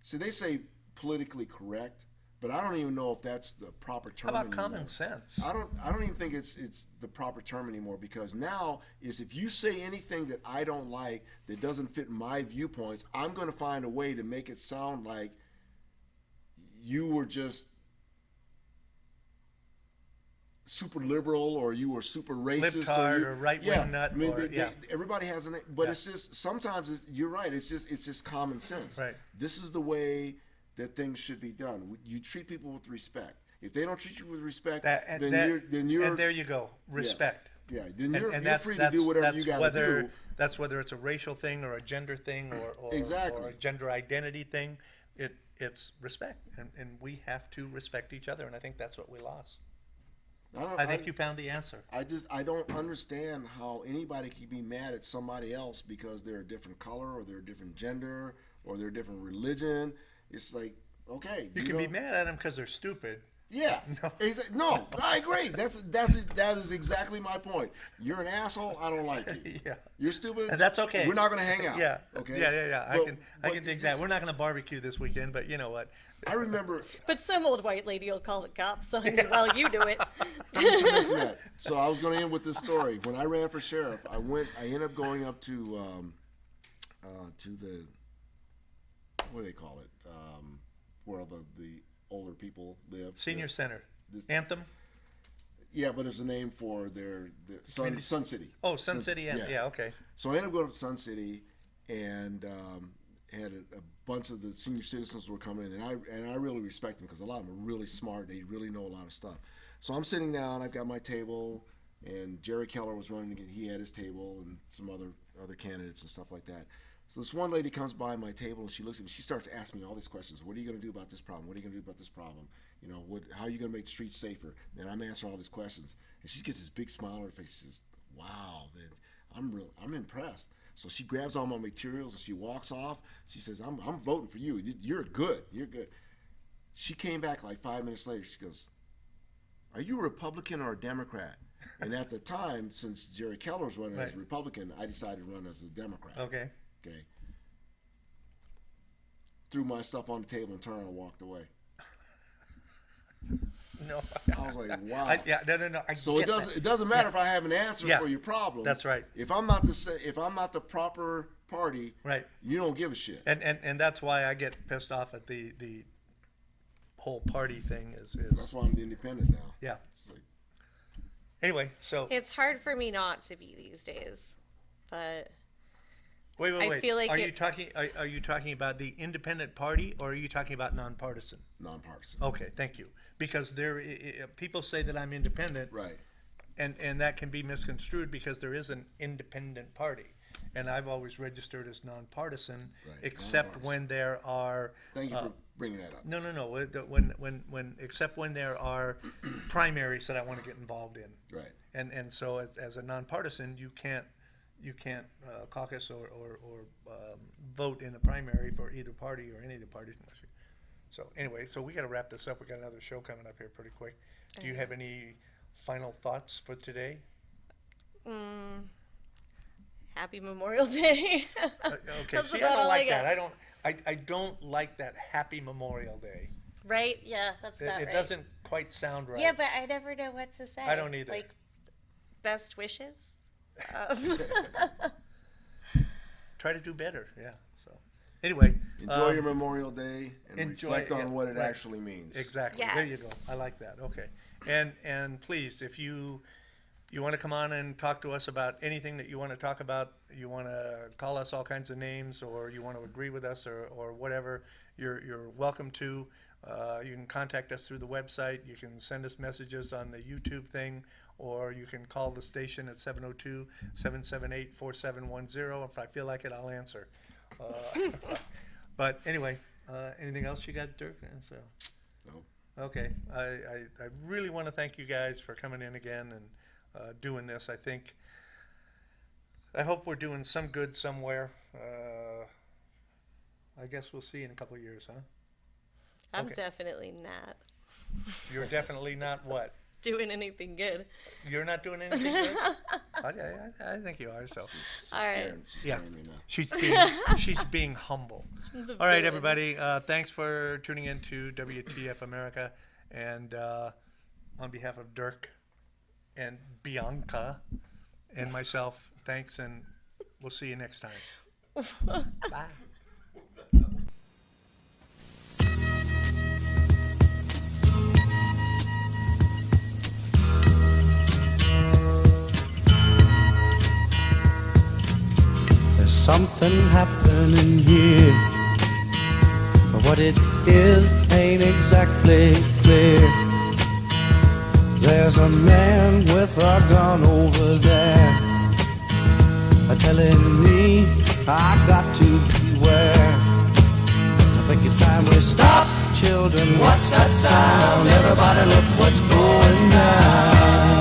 See, they say politically correct, but I don't even know if that's the proper term. How about anymore. common sense? I don't even think it's the proper term anymore, because now is if you say anything that I don't like that doesn't fit my viewpoints, I'm going to find a way to make it sound like you were just super liberal or you were super racist Libtard or right-wing nut, I mean, or- yeah. everybody has an, but Yeah. it's just sometimes you're right. It's just common sense. Right. This is the way that things should be done. You treat people with respect. If they don't treat you with respect, then you're and there you go, respect. Yeah, then you're that's, free to do whatever you got to do. That's whether it's a racial thing or a gender thing or Exactly. or a gender identity thing. It's respect, and we have to respect each other, and I think that's what we lost. I think you found the answer. I don't understand how anybody can be mad at somebody else because they're a different color or they're a different gender or they're a different religion. It's like, okay, You can be mad at them because they're stupid. Yeah. No, I agree. That is exactly my point. You're an asshole. I don't like you. Yeah. You're stupid. And that's okay. We're not going to hang out. Yeah. Okay. Yeah. I can dig that. just- We're not going to barbecue this weekend, but you know what? I remember. But some old white lady will call the cops on you while you do it. Just to mention that. So I was going to end with this story. When I ran for sheriff, I ended up going up to the, what do they call it? Where the older people live. Senior Center. This- Anthem? Yeah, but there's a name for their Sun City. Oh, Sun City. Yeah, okay. So I ended up going to Sun City, and had a bunch of the senior citizens were coming in, and I really respect them because a lot of them are really smart. They really know a lot of stuff. So I'm sitting down. I've got my table, and Jerry Keller was running. He had his table, and some other candidates and stuff like that. So this one lady comes by my table, and she looks at me. She starts to ask me all these questions. What are you going to do about this problem? What are you going to do about this problem? You know, how are you going to make the streets safer? And I'm answering all these questions, and she gets this big smile on her face. She says, "Wow, I'm impressed." So she grabs all my materials and she walks off. She says, "I'm voting for you. You're good. You're good." She came back like 5 minutes later. She goes, "Are you a Republican or a Democrat?" And at the time, since Jerry Keller was running as a Republican, I decided to run as a Democrat. Okay. Okay. Threw my stuff on the table and turned around and walked away. No. I was like, wow. No. So it doesn't matter if I have an answer for your problem. That's right. If I'm not the proper party, Right. you don't give a shit. And that's why I get pissed off at the whole party thing That's why I'm the independent now. yeah. It's like, Anyway, so It's hard for me not to be these days, but wait. I feel like are it- you talking about the independent party, or are you talking about nonpartisan? nonpartisan. Okay, thank you. Because people say that I'm independent, Right. and that can be misconstrued because there is an independent party, and I've always registered as nonpartisan, Right, except nonpartisan. when there are Thank you for bringing that up. no. When except when there are primaries that I want to get involved in, Right. and so as a nonpartisan, you can't caucus or vote in a primary for either party or any of the parties. So anyway, so we got to wrap this up. We got another show coming up here pretty quick. Do you have any final thoughts for today? Happy Memorial Day. Okay, That's see, I about don't all like got. that. I don't like that Happy Memorial Day. Right? Yeah, that's not It right. doesn't quite sound right. Yeah, but I never know what to say. I don't either. Like, best wishes. Try to do better. Yeah. So anyway, Enjoy your Memorial Day and enjoy- reflect on yeah, what it right. actually means. exactly. There you go. Yes. I like that. Okay. And please, if you want to come on and talk to us about anything that you want to talk about, you want to call us all kinds of names, or you want to agree with us, or whatever, you're welcome to. You can contact us through the website. You can send us messages on the YouTube thing, or you can call the station at 702-778-4710. If I feel like it, I'll answer. But anyway, anything else you got, Dirk? And so, No. okay. I really want to thank you guys for coming in again and doing this. I hope we're doing some good somewhere. I guess we'll see in a couple of years, huh? I'm Okay. definitely not You're definitely not what? doing anything good. You're not doing anything good? I think you are. So She's All right. She's Yeah. scaring me now. she's being humble. The All right, villain. everybody. Thanks for tuning in to WTF America, and on behalf of Dirk and Bianca and myself, thanks, and we'll see you next time. Bye. There's something happening here, but what it is ain't exactly clear. There's a man with a gun over there, telling me I got to beware. I think it's time we stop, children. What's that sound? Everybody look what's going down.